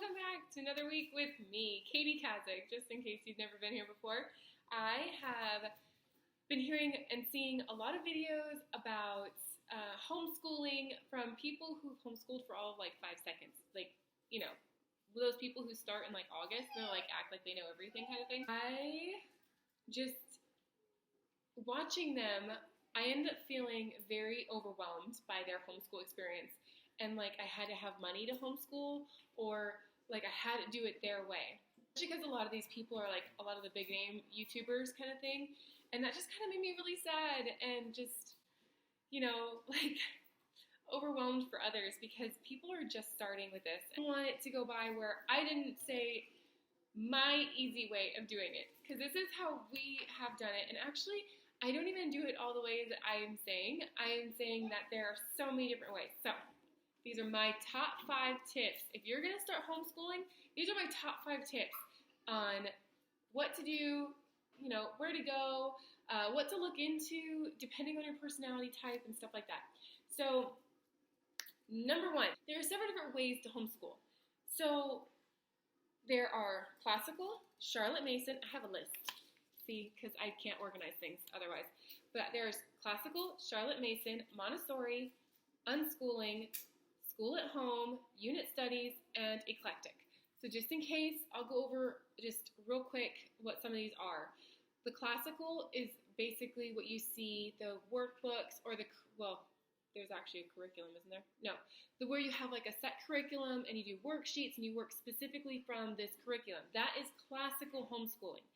welcome back to another week with me, Katie Kazik. Just in case you've never been here before, I have been hearing and seeing a lot of videos about homeschooling from people who've homeschooled for all of like 5 seconds. Like, you know, those people who start in like August, they're like act like they know everything kind of thing. I just, watching them, I ended up feeling very overwhelmed by their homeschool experience. And like I had to have money to homeschool, or like I had to do it their way. Especially because a lot of these people are like a lot of the big name YouTubers kind of thing. And that just kind of made me really sad and just, you know, like overwhelmed for others because people are just starting with this. I want it to go by where I didn't say my easy way of doing it, because this is how we have done it. And actually, I don't even do it all the way that I am saying. I am saying that there are so many different ways. So these are my top 5 tips. If you're going to start homeschooling, these are my top 5 tips on what to do, you know, where to go, what to look into, depending on your personality type and stuff like that. So, number 1, there are several different ways to homeschool. So, there are classical, Charlotte Mason. I have a list, see, because I can't organize things otherwise. But there's classical, Charlotte Mason, Montessori, unschooling, school at home, unit studies, and eclectic. So just in case, I'll go over just real quick what some of these are. The classical is basically what you see, the workbooks, or well, there's actually a curriculum, isn't there? No, where you have like a set curriculum and you do worksheets and you work specifically from this curriculum. That is classical homeschooling.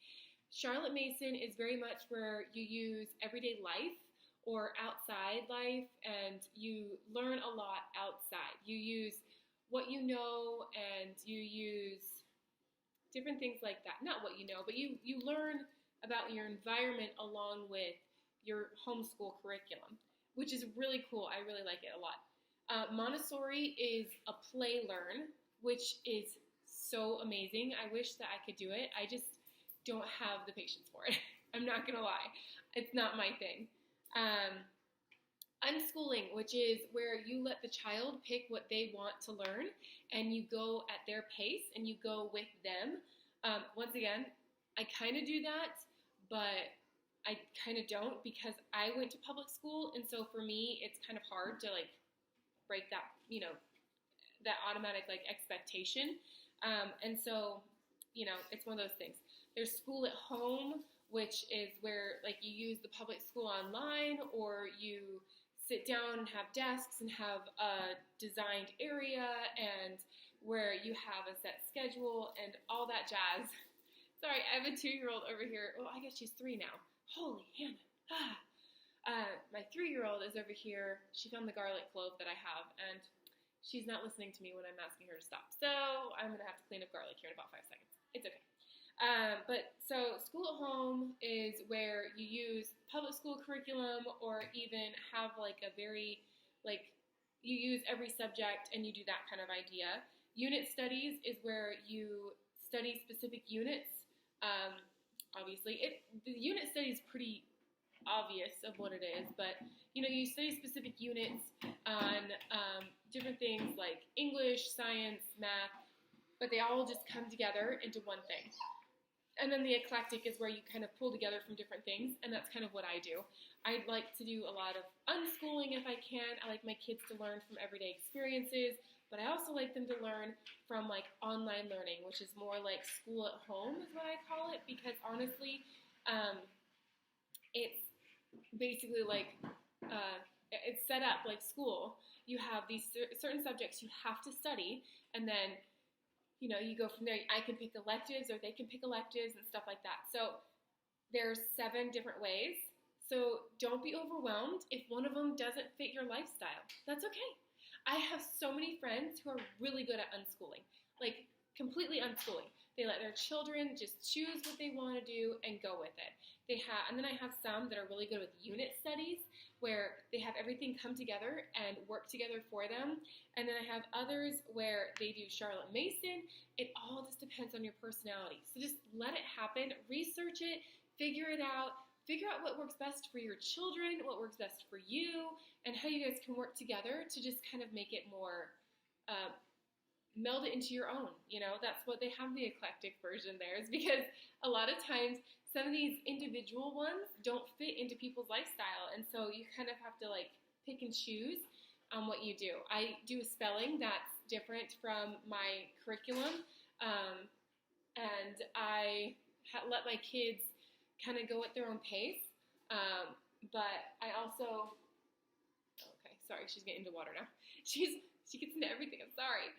Charlotte Mason is very much where you use everyday life or outside life, and you learn a lot outside. You use what you know, and you use different things like that. Not what you know, but you learn about your environment along with your homeschool curriculum, which is really cool. I really like it a lot. Montessori is a play learn, which is so amazing. I wish that I could do it. I just don't have the patience for it. I'm not going to lie. It's not my thing. Unschooling, which is where you let the child pick what they want to learn and you go at their pace and you go with them. Once again, I kind of do that, but I kind of don't, because I went to public school, and so for me it's kind of hard to like break that, you know, that automatic like expectation. And so, you know, it's one of those things. There's school at home, which is where like you use the public school online, or you sit down and have desks and have a designed area and where you have a set schedule and all that jazz. Sorry, I have a 2-year-old over here. Oh, I guess she's 3 now. Holy Hannah. My 3-year-old is over here. She found the garlic clove that I have, and she's not listening to me when I'm asking her to stop. So I'm going to have to clean up garlic here in about 5 seconds. It's okay. But so school at home is where you use public school curriculum, or even have like a very, like, you use every subject and you do that kind of idea. Unit studies is where you study specific units. Obviously, the unit study is pretty obvious of what it is, but you know, you study specific units on different things like English, science, math, but they all just come together into one thing. And then the eclectic is where you kind of pull together from different things, and that's kind of what I do. I like to do a lot of unschooling if I can. I like my kids to learn from everyday experiences, but I also like them to learn from like online learning, which is more like school at home is what I call it, because honestly, it's basically like, it's set up like school. You have these certain subjects you have to study, and then you know, you go from there. I can pick electives, or they can pick electives and stuff like that. So there's 7 different ways. So don't be overwhelmed if one of them doesn't fit your lifestyle. That's okay. I have so many friends who are really good at unschooling, like completely unschooling. They let their children just choose what they want to do and go with it. And then I have some that are really good with unit studies, where they have everything come together and work together for them. And then I have others where they do Charlotte Mason. It all just depends on your personality. So just let it happen, research it, figure it out. Figure out what works best for your children, what works best for you, and how you guys can work together to just kind of make it more meld it into your own. That's what they have the eclectic version there, is because a lot of times some of these individual ones don't fit into people's lifestyle, and so you kind of have to like pick and choose what you do. I do a spelling that's different from my curriculum, and I let my kids kind of go at their own pace, but I also, okay, sorry, she's getting into water now. She gets into everything, I'm sorry.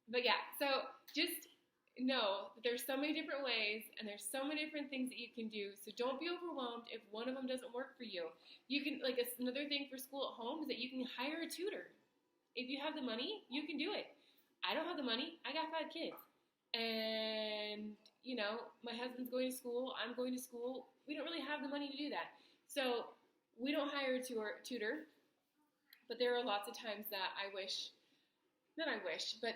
But yeah, so just know that there's so many different ways and there's so many different things that you can do. So don't be overwhelmed if one of them doesn't work for you. You can, like, another thing for school at home is that you can hire a tutor. If you have the money, you can do it. I don't have the money. I got 5 kids. And, my husband's going to school. I'm going to school. We don't really have the money to do that. So we don't hire a tutor. But there are lots of times that but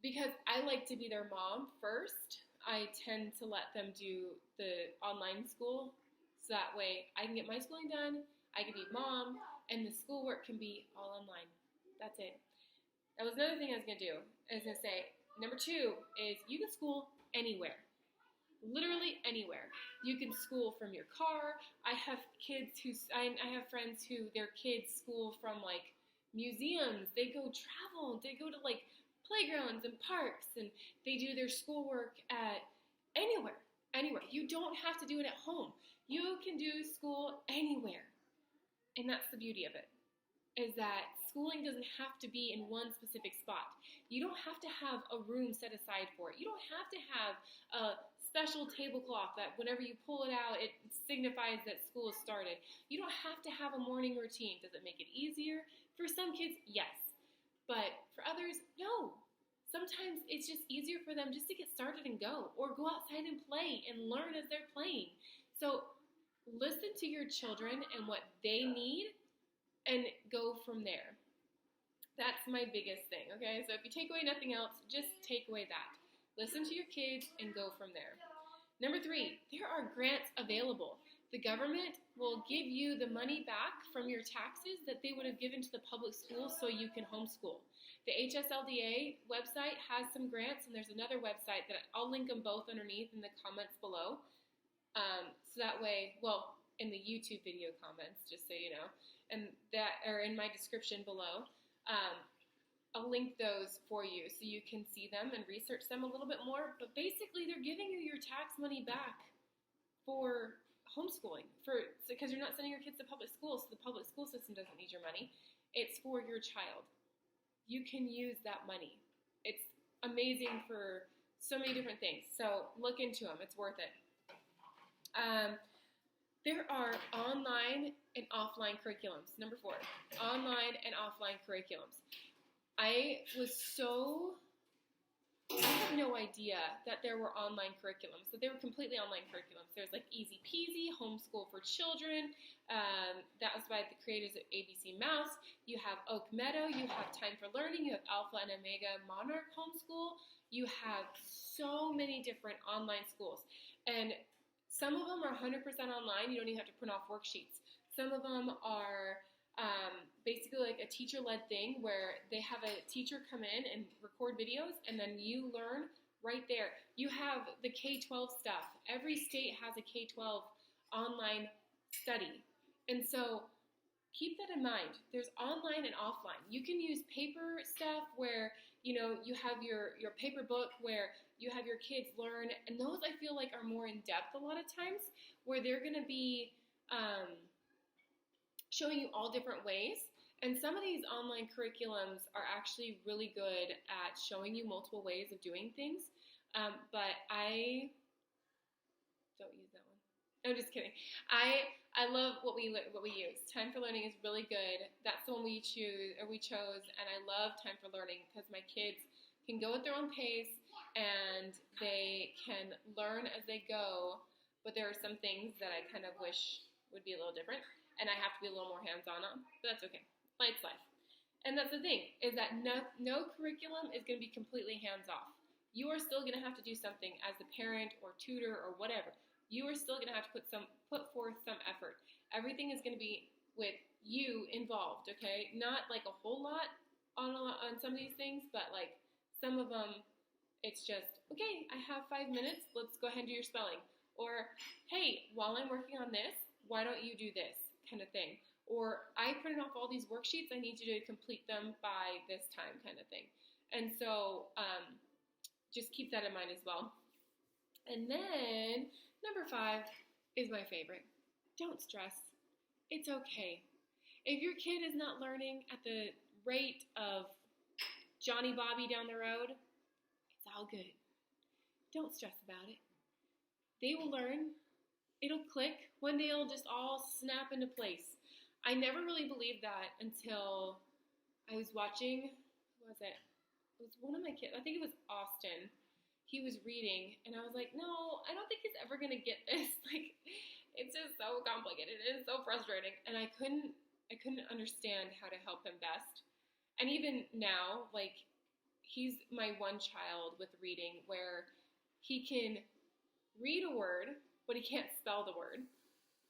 because I like to be their mom first, I tend to let them do the online school, so that way I can get my schooling done, I can be mom, and the schoolwork can be all online. That's it. That was another thing I was going to do. I was going to say, number 2 is you can school anywhere. Literally anywhere. You can school from your car. I have friends who their kids school from like museums. They go travel. They go to like playgrounds and parks, and they do their schoolwork at anywhere. You don't have to do it at home. You can do school anywhere. And that's the beauty of it, is that schooling doesn't have to be in one specific spot. You don't have to have a room set aside for it. You don't have to have a special tablecloth that whenever you pull it out, it signifies that school has started. You don't have to have a morning routine. Does it make it easier? For some kids, yes. But for others, no. Sometimes it's just easier for them just to get started and go, or go outside and play and learn as they're playing. So listen to your children and what they need and go from there. That's my biggest thing, okay? So if you take away nothing else, just take away that. Listen to your kids and go from there. Number 3, there are grants available. The government will give you the money back from your taxes that they would have given to the public schools so you can homeschool. The HSLDA website has some grants, and there's another website that I'll link them both underneath in the comments below. So that way, well, in the YouTube video comments, just so you know, and that are in my description below. I'll link those for you so you can see them and research them a little bit more. But basically, they're giving you your tax money back for homeschooling, because you're not sending your kids to public school, so the public school system doesn't need your money. It's for your child. You can use that money. It's amazing for so many different things. So look into them. It's worth it. There are online and offline curriculums. Number 4, online and offline curriculums. I had no idea that there were online curriculums, that they were completely online curriculums. There's like Easy Peasy, Homeschool for Children. That was by the creators of ABC Mouse. You have Oak Meadow. You have Time for Learning. You have Alpha and Omega Monarch Homeschool. You have so many different online schools. And some of them are 100% online. You don't even have to print off worksheets. Some of them are basically like a teacher-led thing where they have a teacher come in and record videos, and then you learn right there. You have the K-12 stuff. Every state has a K-12 online study. And so keep that in mind. There's online and offline. You can use paper stuff where, you have your paper book where you have your kids learn, and those I feel like are more in-depth a lot of times, where they're going to be showing you all different ways. And some of these online curriculums are actually really good at showing you multiple ways of doing things. But I don't use that one. I'm just kidding. I love what we use. Time for Learning is really good. That's the one we chose, and I love Time for Learning because my kids can go at their own pace and they can learn as they go. But there are some things that I kind of wish would be a little different, and I have to be a little more hands-on on. But that's okay. Life's life. And that's the thing, is that no curriculum is going to be completely hands-off. You are still going to have to do something as the parent or tutor or whatever. You are still going to have to put forth some effort. Everything is going to be with you involved, okay? Not like a whole lot, on some of these things, but like some of them, it's just, okay, I have 5 minutes, let's go ahead and do your spelling. Or, hey, while I'm working on this, why don't you do this kind of thing. Or, I printed off all these worksheets, I need you to complete them by this time kind of thing. And so, just keep that in mind as well. And then, number 5 is my favorite. Don't stress. It's okay. If your kid is not learning at the rate of Johnny Bobby down the road, it's all good. Don't stress about it. They will learn. It'll click. One day it'll just all snap into place. I never really believed that until I was watching, what was it? It was one of my kids. I think it was Austin. He was reading, and I was like, no, I don't think he's ever going to get this. Like, it's just so complicated. It's so frustrating. And I couldn't understand how to help him best. And even now, like, he's my one child with reading where he can read a word, but he can't spell the word.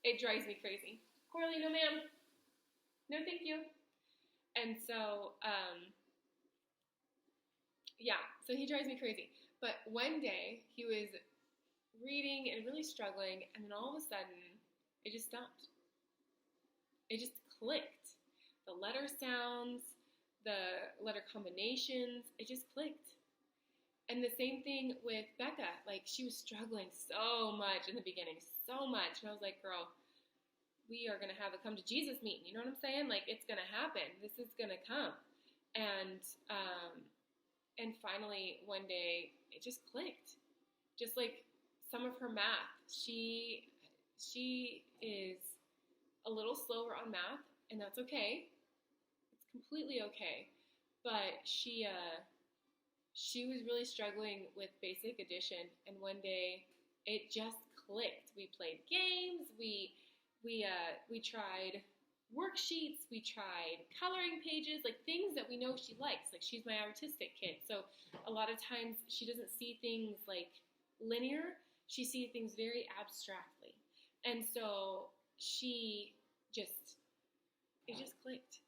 It drives me crazy. Corley, no ma'am. No thank you. And so, yeah, so he drives me crazy. But one day, he was reading and really struggling, and then all of a sudden, it just stopped. It just clicked. The letter sounds, the letter combinations, it just clicked. And the same thing with Becca. Like, she was struggling so much in the beginning, so much. And I was like, girl, we are going to have a come to Jesus meeting. You know what I'm saying? Like, it's going to happen. This is going to come. And finally, one day, it just clicked. Just like some of her math. She is a little slower on math, and that's okay. It's completely okay. But she was really struggling with basic addition, and one day it just clicked. We played games, we tried worksheets, we tried coloring pages, like things that we know she likes. Like, she's my artistic kid, so a lot of times she doesn't see things like linear, she sees things very abstractly. And so it just clicked.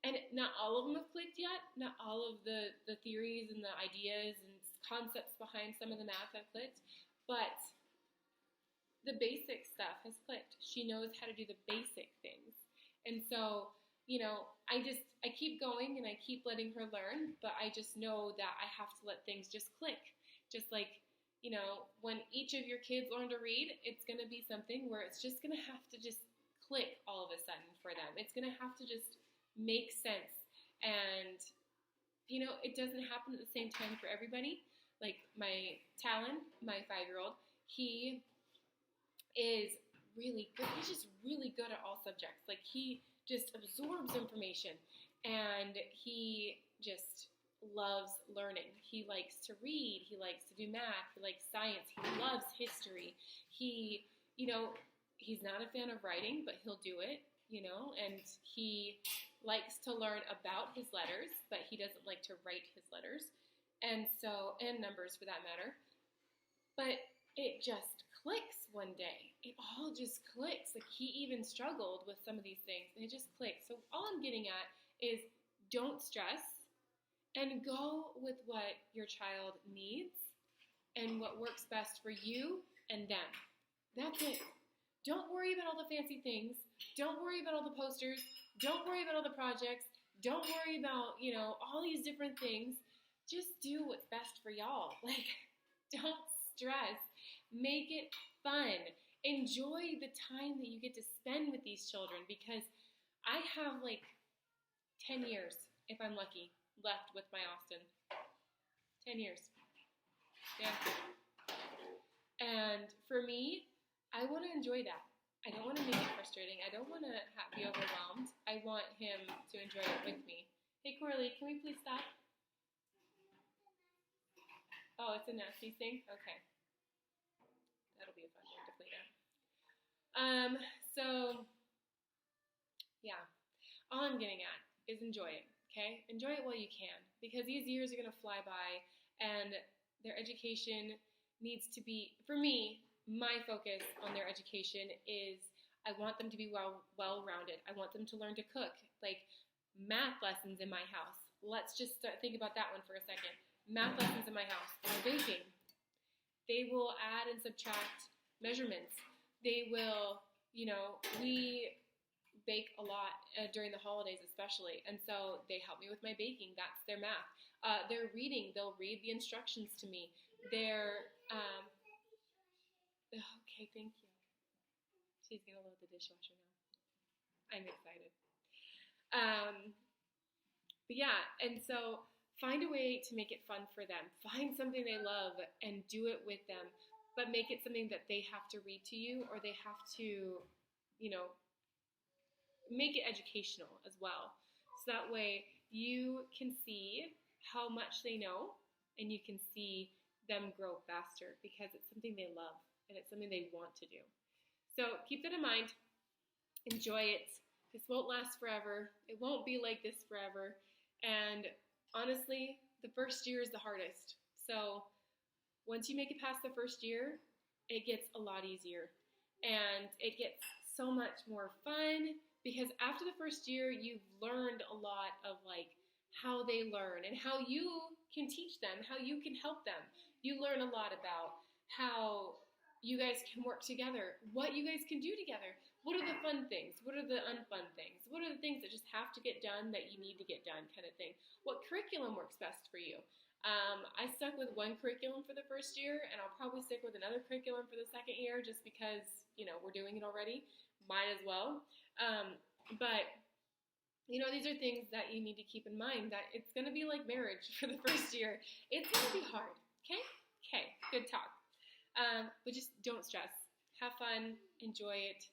And not all of them have clicked yet. Not all of the theories and the ideas and concepts behind some of the math have clicked. But the basic stuff has clicked. She knows how to do the basic things. And so, you know, I keep going and I keep letting her learn, but I just know that I have to let things just click. Just like, you know, when each of your kids learn to read, it's going to be something where it's just going to have to just click all of a sudden for them. It's going to have to just make sense. And, you know, it doesn't happen at the same time for everybody. Like my Talon, my 5-year-old, he is really good. He's just really good at all subjects. Like, he just absorbs information, and he just loves learning. He likes to read. He likes to do math. He likes science. He loves history. He, you know, he's not a fan of writing, but he'll do it, you know, and he likes to learn about his letters, but he doesn't like to write his letters, and numbers for that matter. But it just clicks one day. It all just clicks. Like, he even struggled with some of these things, and it just clicks. So all I'm getting at is, don't stress, and go with what your child needs and what works best for you and them. That's it. Don't worry about all the fancy things. Don't worry about all the posters. Don't worry about all the projects. Don't worry about, you know, all these different things. Just do what's best for y'all. Like, don't stress. Make it fun. Enjoy the time that you get to spend with these children, because I have like 10 years, if I'm lucky, left with my Austin. 10 years. Yeah. And for me, I want to enjoy that. I don't want to make it frustrating. I don't want to be overwhelmed. I want him to enjoy it with me. Hey, Corley, can we please stop? Oh, it's a nasty thing? Okay. That'll be a fun one to clean up. So, yeah. All I'm getting at is enjoy it, okay? Enjoy it while you can, because these years are going to fly by, and their education needs to be, for me, my focus on their education is I want them to be well-rounded. I want them to learn to cook. Like, math lessons in my house let's just think about that one for a second. Math lessons in my house, or baking. They will add and subtract measurements. They will, we bake a lot during the holidays especially, and so they help me with my baking. That's their math. Their reading, they'll read the instructions to me. Okay, thank you. She's going to load the dishwasher now. I'm excited. But yeah, and so find a way to make it fun for them. Find something they love and do it with them, but make it something that they have to read to you, or they have to, make it educational as well. So that way you can see how much they know, and you can see them grow faster because it's something they love and it's something they want to do. So keep that in mind. Enjoy it. This won't last forever. It won't be like this forever. And honestly, the first year is the hardest. So once you make it past the first year, it gets a lot easier. And it gets so much more fun because after the first year, you've learned a lot of how they learn and how you can teach them, how you can help them. You learn a lot about how you guys can work together, what you guys can do together. What are the fun things? What are the unfun things? What are the things that just have to get done that you need to get done kind of thing? What curriculum works best for you? I stuck with one curriculum for the first year, and I'll probably stick with another curriculum for the second year just because, we're doing it already. Might as well. But these are things that you need to keep in mind, that it's going to be like marriage for the first year. It's going to be hard, okay? Okay, good talk. But just don't stress. Have fun. Enjoy it.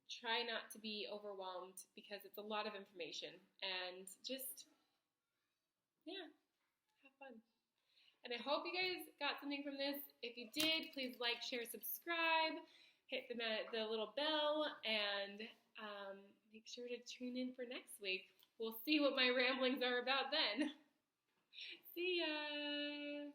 Try not to be overwhelmed because it's a lot of information. And just, have fun. And I hope you guys got something from this. If you did, please like, share, subscribe. Hit the little bell, and make sure to tune in for next week. We'll see what my ramblings are about then. See ya!